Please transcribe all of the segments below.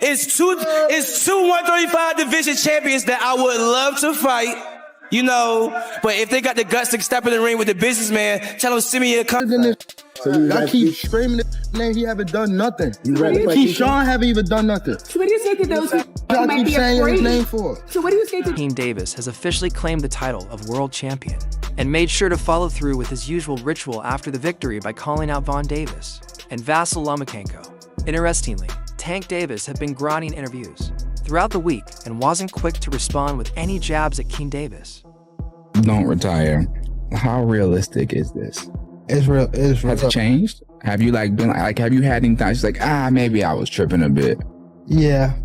It's two 135 division champions that I would love to fight. You know, but if they got the guts to step in the ring with the businessman, tell them send me a contract. So I keep screaming his name, he haven't done nothing. Keyshawn haven't even done nothing. So what do you say to those who I might keep be saying afraid? his name for? So what do you say to King Davis has officially claimed the title of world champion and made sure to follow through with his usual ritual after the victory by calling out Von Davis and Vasyl Lomachenko. Interestingly, Tank Davis had been grinding interviews throughout the week and wasn't quick to respond with any jabs at King Davis. Don't retire. How realistic is this? It's real. Has it changed? Have you been have you had any times maybe I was tripping a bit? Yeah,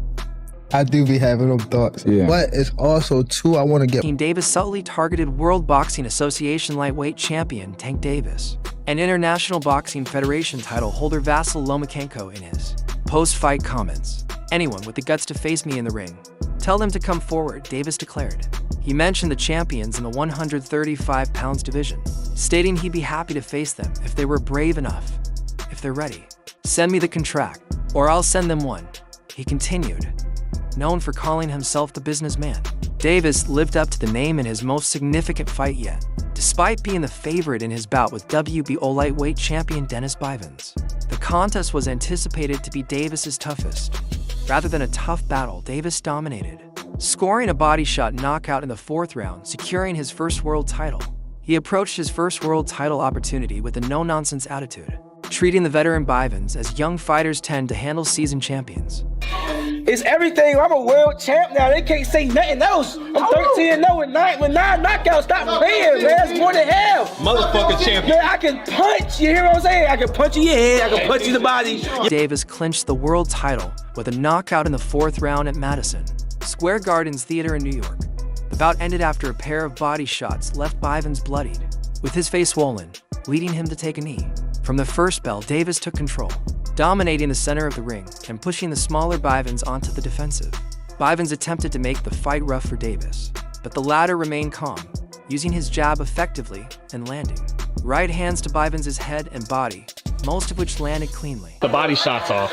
I do be having them thoughts. Yeah. But it's also too, I want to get. King Davis subtly targeted World Boxing Association lightweight champion Tank Davis and International Boxing Federation title holder Vasyl Lomachenko in his post-fight comments. Anyone with the guts to face me in the ring, tell them to come forward, Davis declared. He mentioned the champions in the 135 pounds division, stating he'd be happy to face them if they were brave enough. If they're ready, send me the contract, or I'll send them one, he continued. Known for calling himself the businessman, Davis lived up to the name in his most significant fight yet, despite being the favorite in his bout with WBO lightweight champion Dennis Bivens. The contest was anticipated to be Davis's toughest. Rather than a tough battle, Davis dominated, scoring a body shot knockout in the 4th round, securing his first world title. He approached his first world title opportunity with a no-nonsense attitude, treating the veteran Bivens as young fighters tend to handle seasoned champions. It's everything. I'm a world champ now. They can't say nothing else. I'm 13-0 with 9 knockouts. Stop playing, man. That's more than half. Motherfucking champion. Man, I can punch. You hear what I'm saying? I can punch you in your head. I can punch you in the body. Davis clinched the world title with a knockout in the 4th round at Madison Square Gardens Theater in New York. The bout ended after a pair of body shots left Bivens bloodied, with his face swollen, leading him to take a knee. From the first bell, Davis took control, dominating the center of the ring and pushing the smaller Bivens onto the defensive. Bivens attempted to make the fight rough for Davis, but the latter remained calm, using his jab effectively and landing right hands to Bivens' head and body, most of which landed cleanly. The body shots off.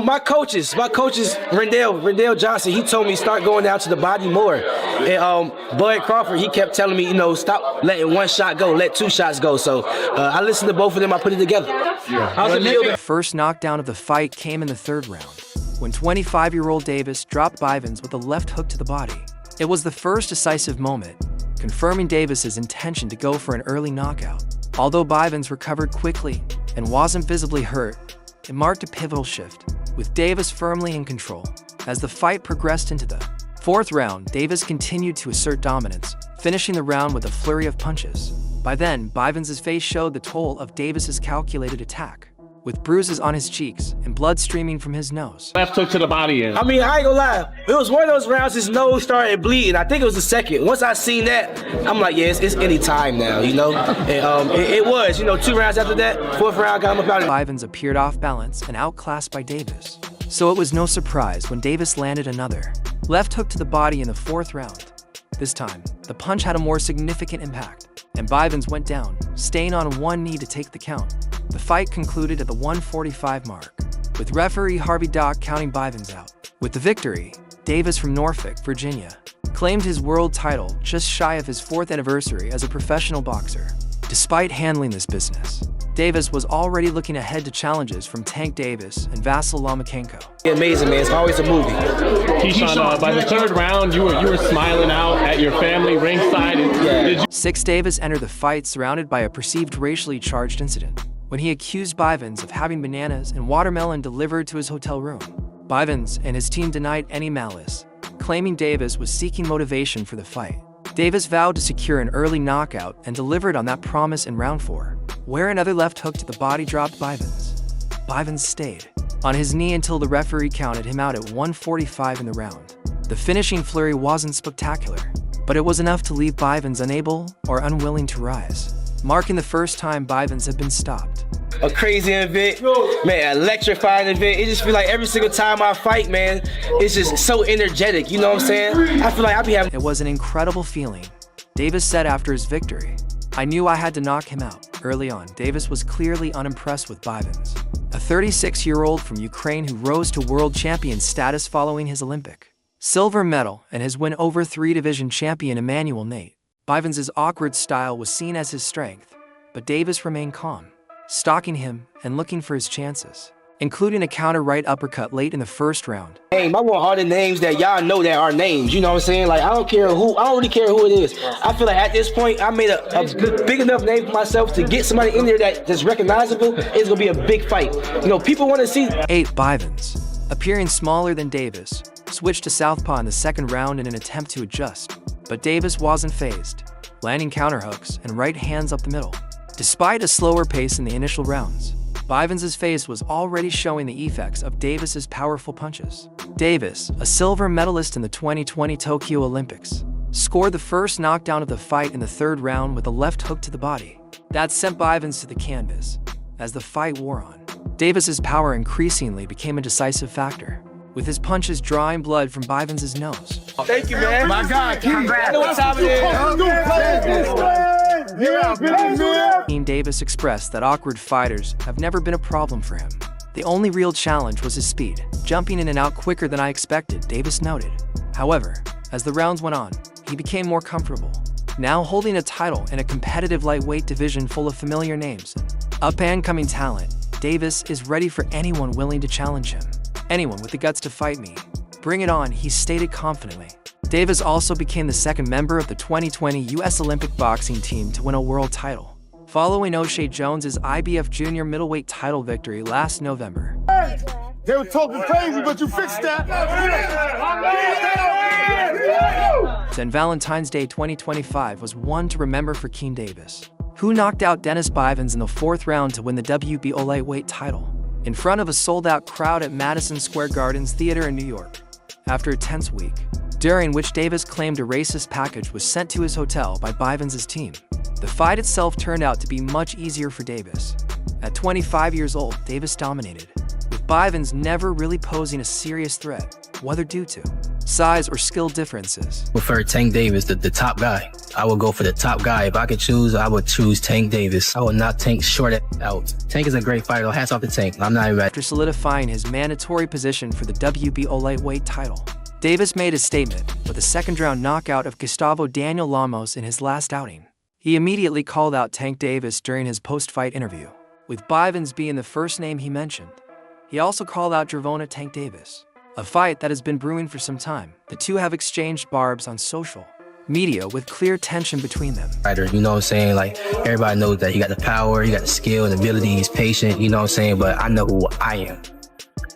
My coaches, Rendell Johnson, he told me start going down to the body more. And Bud Crawford, he kept telling me, stop letting one shot go, let 2 shots go. So I listened to both of them, I put it together. How's it feel? The first knockdown of the fight came in the 3rd round, when 25-year-old Davis dropped Bivens with a left hook to the body. It was the first decisive moment, confirming Davis's intention to go for an early knockout. Although Bivens recovered quickly and wasn't visibly hurt, it marked a pivotal shift, with Davis firmly in control. As the fight progressed into the 4th round, Davis continued to assert dominance, finishing the round with a flurry of punches. By then, Bivens' face showed the toll of Davis's calculated attack, with bruises on his cheeks and blood streaming from his nose. Left hook to the body in. I mean, I ain't gonna lie. It was one of those rounds his nose started bleeding. I think it was the 2nd. Once I seen that, I'm like, yeah, it's any time now, And it was, 2 rounds after that, 4th round, got him about it. Bivens appeared off balance and outclassed by Davis, so it was no surprise when Davis landed another left hook to the body in the 4th round. This time, the punch had a more significant impact, and Bivens went down, staying on one knee to take the count. The fight concluded at the 145 mark, with referee Harvey Dock counting Bivens out. With the victory, Davis from Norfolk, Virginia, claimed his world title just shy of his 4th anniversary as a professional boxer. Despite handling this business, Davis was already looking ahead to challenges from Tank Davis and Vasyl Lomachenko. Amazing, man. It's always a movie. Keyshawn, by the 3rd round, you were smiling out at your family ringside. 6 Davis entered the fight surrounded by a perceived racially charged incident, when he accused Bivens of having bananas and watermelon delivered to his hotel room. Bivens and his team denied any malice, claiming Davis was seeking motivation for the fight. Davis vowed to secure an early knockout and delivered on that promise in round 4, where another left hook to the body dropped Bivens. Bivens stayed on his knee until the referee counted him out at 145 in the round. The finishing flurry wasn't spectacular, but it was enough to leave Bivens unable or unwilling to rise, marking the first time Bivens had been stopped. A crazy event, man, electrifying event. It just feel like every single time I fight, man, it's just so energetic, you know what I'm saying? I feel like I be having... It was an incredible feeling, Davis said after his victory. I knew I had to knock him out. Early on, Davis was clearly unimpressed with Bivens, a 36-year-old from Ukraine who rose to world champion status following his Olympic silver medal and his win over three-division champion Emmanuel Nate. Bivens' awkward style was seen as his strength, but Davis remained calm, stalking him and looking for his chances, including a counter right uppercut late in the first round. Hey, I want all the names that y'all know that are names. You know what I'm saying? Like, I don't really care who it is. I feel like at this point, I made a big enough name for myself to get somebody in there that's recognizable. It's gonna be a big fight. You know, people want to see. 8. Bivens, appearing smaller than Davis, switched to southpaw in the second round in an attempt to adjust, but Davis wasn't fazed, landing counterhooks and right hands up the middle. Despite a slower pace in the initial rounds, Bivens' face was already showing the effects of Davis' powerful punches. Davis, a silver medalist in the 2020 Tokyo Olympics, scored the first knockdown of the fight in the third round with a left hook to the body. That sent Bivens to the canvas. As the fight wore on, Davis' power increasingly became a decisive factor, with his punches drawing blood from Bivens' nose. Thank you, man. My God, I know what time it is. Team Davis expressed that awkward fighters have never been a problem for him. The only real challenge was his speed, jumping in and out quicker than I expected, Davis noted. However, as the rounds went on, he became more comfortable, now holding a title in a competitive lightweight division full of familiar names and up-and-coming talent. Davis is ready for anyone willing to challenge him. Anyone with the guts to fight me. Bring it on, he stated confidently. Davis also became the second member of the 2020 U.S. Olympic boxing team to win a world title, following O'Shea Jones's IBF junior middleweight title victory last November. They were talking crazy, but you fixed that. Then Valentine's Day 2025 was one to remember for Keane Davis, who knocked out Dennis Bivens in the fourth round to win the WBO lightweight title, in front of a sold-out crowd at Madison Square Garden's Theater in New York. After a tense week, during which Davis claimed a racist package was sent to his hotel by Bivens' team, the fight itself turned out to be much easier for Davis. At 25 years old, Davis dominated, with Bivens never really posing a serious threat, whether due to size or skill differences. Prefer Tank Davis, the top guy. I would go for the top guy. If I could choose, I would choose Tank Davis. I would not Tank short out. Tank is a great fighter. Hats off to Tank. I'm not even ready. After solidifying his mandatory position for the WBO lightweight title, Davis made a statement with a second-round knockout of Gustavo Daniel Lamos in his last outing. He immediately called out Tank Davis during his post-fight interview, with Bivens being the first name he mentioned. He also called out Gervonta Tank Davis, a fight that has been brewing for some time. The two have exchanged barbs on social media with clear tension between them. You know what I'm saying? Like, everybody knows that he got the power, he got the skill and ability, he's patient, you know what I'm saying? But I know who I am.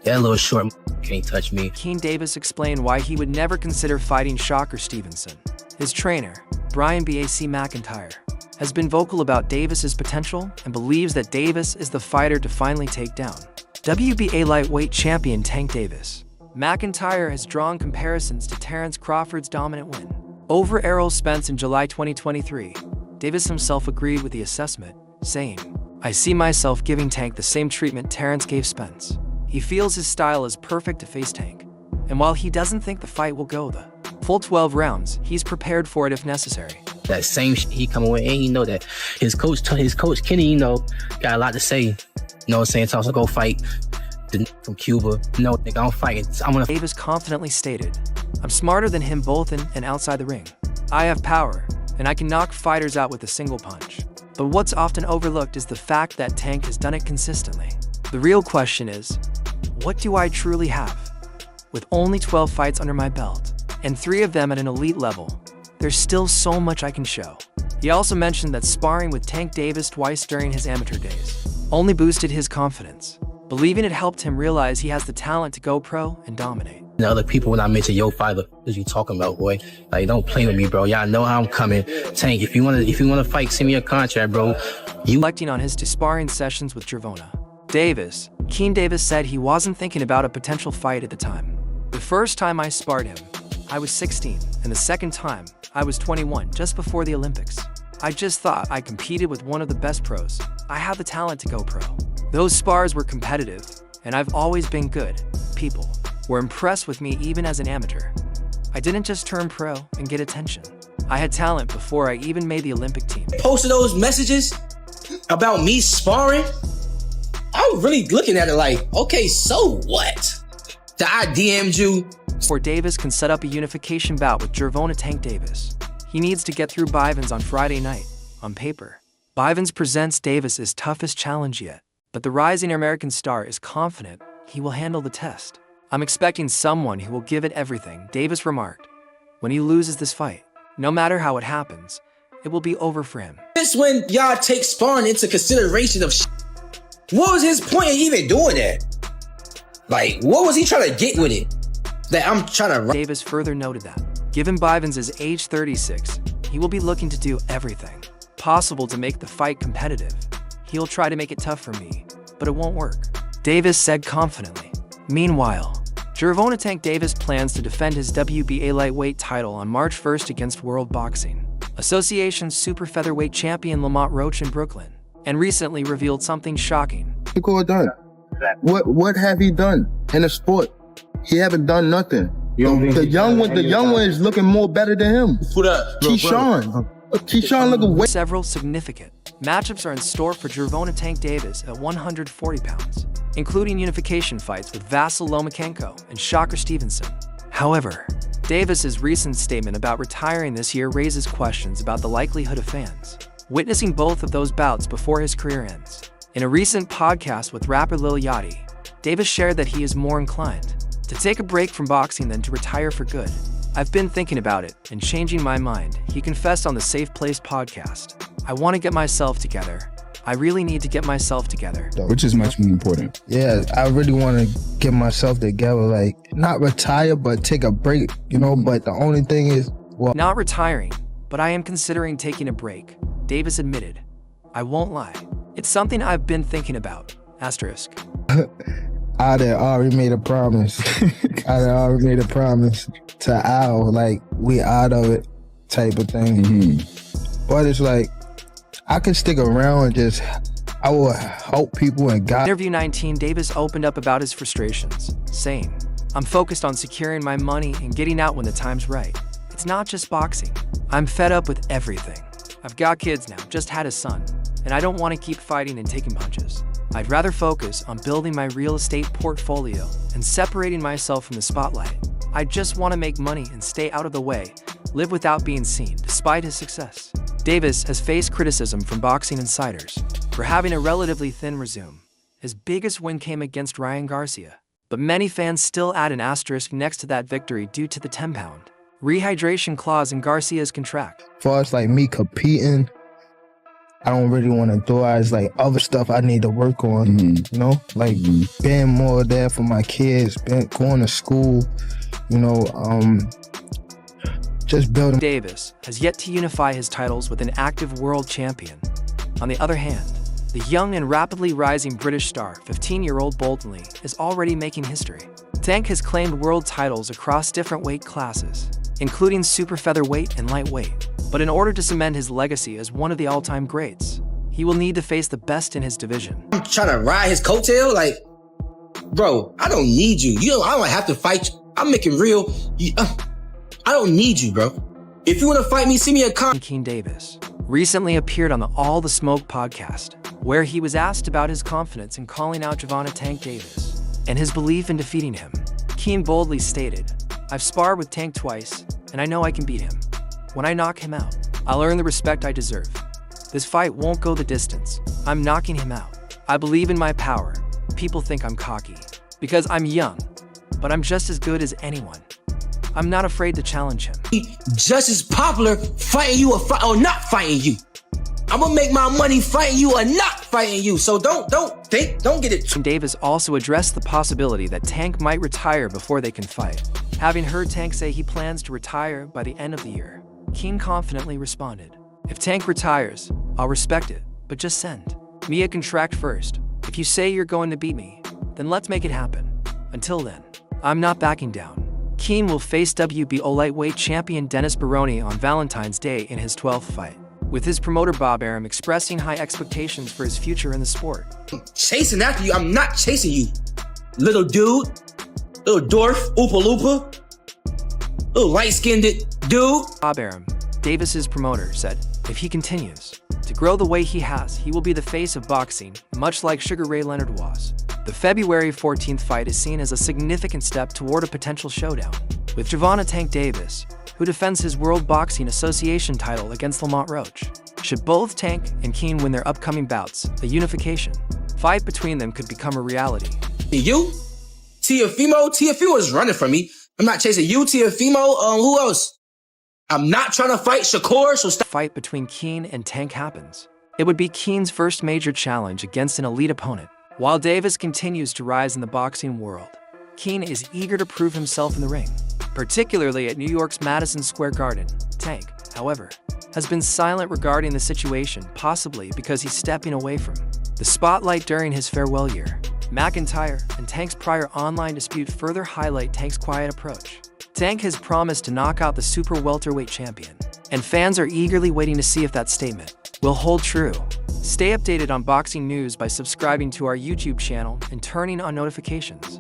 That little short can't touch me. Keane Davis explained why he would never consider fighting Shocker Stevenson. His trainer, Brian B.A.C. McIntyre, has been vocal about Davis's potential and believes that Davis is the fighter to finally take down WBA lightweight champion Tank Davis. McIntyre has drawn comparisons to Terence Crawford's dominant win over Errol Spence in July 2023. Davis himself agreed with the assessment, saying, "I see myself giving Tank the same treatment Terence gave Spence. He feels his style is perfect to face Tank, and while he doesn't think the fight will go the full 12 rounds, he's prepared for it if necessary." That same shit he coming with, and he know that his coach Kenny, you know, got a lot to say. You know what I'm saying? So go fight from Cuba. No, nigga, I'm fighting. Davis confidently stated, "I'm smarter than him both in and outside the ring. I have power, and I can knock fighters out with a single punch. But what's often overlooked is the fact that Tank has done it consistently. The real question is, what do I truly have? With only 12 fights under my belt, and 3 of them at an elite level, there's still so much I can show." He also mentioned that sparring with Tank Davis twice during his amateur days only boosted his confidence, believing it helped him realize he has the talent to go pro and dominate. The other people, when I mention yo fighter, what you talking about, boy? Like, don't play with me, bro. Y'all know how I'm coming. Tank, if you wanna fight, send me a contract, bro. Reflecting on his sparring sessions with Gervonta Davis, Keane Davis said he wasn't thinking about a potential fight at the time. "The first time I sparred him, I was 16, and the second time, I was 21, just before the Olympics. I just thought I competed with one of the best pros. I have the talent to go pro. Those spars were competitive, and I've always been good. People were impressed with me even as an amateur. I didn't just turn pro and get attention. I had talent before I even made the Olympic team." Posted those messages about me sparring. I I was really looking at it like, okay, so what? That I DM'd you. Before Davis can set up a unification bout with Gervonta Tank Davis, he needs to get through Bivens on Friday night. On paper, Bivens presents Davis his toughest challenge yet, but the rising American star is confident he will handle the test. I'm expecting someone who will give it everything, Davis remarked. When he loses this fight, no matter how it happens, it will be over for him. This when y'all take sparring into consideration of what was his point of even doing that? Like, what was he trying to get with it? That I'm trying to... Davis further noted that, given Bivens' age 36, he will be looking to do everything possible to make the fight competitive. He'll try to make it tough for me, but it won't work, Davis said confidently. Meanwhile, Gervonta Tank Davis plans to defend his WBA lightweight title on March 1st against World Boxing Association super featherweight champion Lamont Roach in Brooklyn, and recently revealed something shocking. Done. What have he done in the sport? He haven't done nothing. The young one is looking more better than him. Keyshawn looking way. Several significant matchups are in store for Gervonta Tank Davis at 140 pounds, including unification fights with Vasyl Lomachenko and Shocker Stevenson. However, Davis's recent statement about retiring this year raises questions about the likelihood of fans witnessing both of those bouts before his career ends. In a recent podcast with rapper Lil Yachty, Davis shared that he is more inclined to take a break from boxing than to retire for good. I've been thinking about it and changing my mind, he confessed on the Safe Place podcast. I want to get myself together. I really need to get myself together. Which is much more important. Yeah, I really want to get myself together, like not retire, but take a break, you know, but the only thing is, well, not retiring, but I am considering taking a break, Davis admitted. I won't lie. It's something I've been thinking about, asterisk. I had already made a promise. I had already made a promise to Al, like we out of it type of thing. Mm-hmm. But it's like, I can stick around and just, I will help people and God. Interview 19, Davis opened up about his frustrations, saying, I'm focused on securing my money and getting out when the time's right. It's not just boxing. I'm fed up with everything. I've got kids now, just had a son, and I don't want to keep fighting and taking punches. I'd rather focus on building my real estate portfolio and separating myself from the spotlight. I just want to make money and stay out of the way, live without being seen, despite his success. Davis has faced criticism from boxing insiders for having a relatively thin resume. His biggest win came against Ryan Garcia, but many fans still add an asterisk next to that victory due to the 10-pound rehydration clause in Garcia's contract. As far as like me competing, I don't really want to do it. It's like other stuff I need to work on, you know, like being more there for my kids, going to school, you know, just building. Davis has yet to unify his titles with an active world champion. On the other hand, the young and rapidly rising British star, 15-year-old Boltonley, is already making history. Tank has claimed world titles across different weight classes, including super featherweight and lightweight. But in order to cement his legacy as one of the all-time greats, he will need to face the best in his division. I'm trying to ride his coattail? Like, bro, I don't need you. I don't have to fight you. I'm making real. I don't need you, bro. If you want to fight me, send me a con. Keen Davis recently appeared on the All the Smoke podcast, where he was asked about his confidence in calling out Gervonta Tank Davis and his belief in defeating him. Keen boldly stated, I've sparred with Tank twice, and I know I can beat him. When I knock him out, I'll earn the respect I deserve. This fight won't go the distance. I'm knocking him out. I believe in my power. People think I'm cocky because I'm young, but I'm just as good as anyone. I'm not afraid to challenge him. Just as popular fighting you or not fighting you. I'm gonna make my money fighting you or not fighting you. So don't get it. Davis also addressed the possibility that Tank might retire before they can fight. Having heard Tank say he plans to retire by the end of the year, Keen confidently responded, if Tank retires, I'll respect it, but just send me a contract first. If you say you're going to beat me, then let's make it happen. Until then, I'm not backing down. Keen will face WBO lightweight champion Dennis Baroni on Valentine's Day in his 12th fight, with his promoter Bob Arum expressing high expectations for his future in the sport. Chasing after you, I'm not chasing you. Little dude, little dwarf, Oopa Loopa, little light-skinned dude. Bob Arum, Davis's promoter, said if he continues To grow the way he has, he will be the face of boxing, much like Sugar Ray Leonard was. The February 14th fight is seen as a significant step toward a potential showdown, with Gervonta Tank Davis, who defends his World Boxing Association title against Lamont Roach. Should both Tank and Keane win their upcoming bouts, a unification fight between them could become a reality. You? Tiafimo? Tiafimo is running from me. I'm not chasing you, Tiafimo. Who else? I'm not trying to fight Shakur, so stop. Fight between Keane and Tank happens. It would be Keane's first major challenge against an elite opponent. While Davis continues to rise in the boxing world, Keane is eager to prove himself in the ring, particularly at New York's Madison Square Garden. Tank, however, has been silent regarding the situation, possibly because he's stepping away from the spotlight during his farewell year. McIntyre and Tank's prior online dispute further highlight Tank's quiet approach. Tank has promised to knock out the super welterweight champion, and fans are eagerly waiting to see if that statement will hold true. Stay updated on boxing news by subscribing to our YouTube channel and turning on notifications.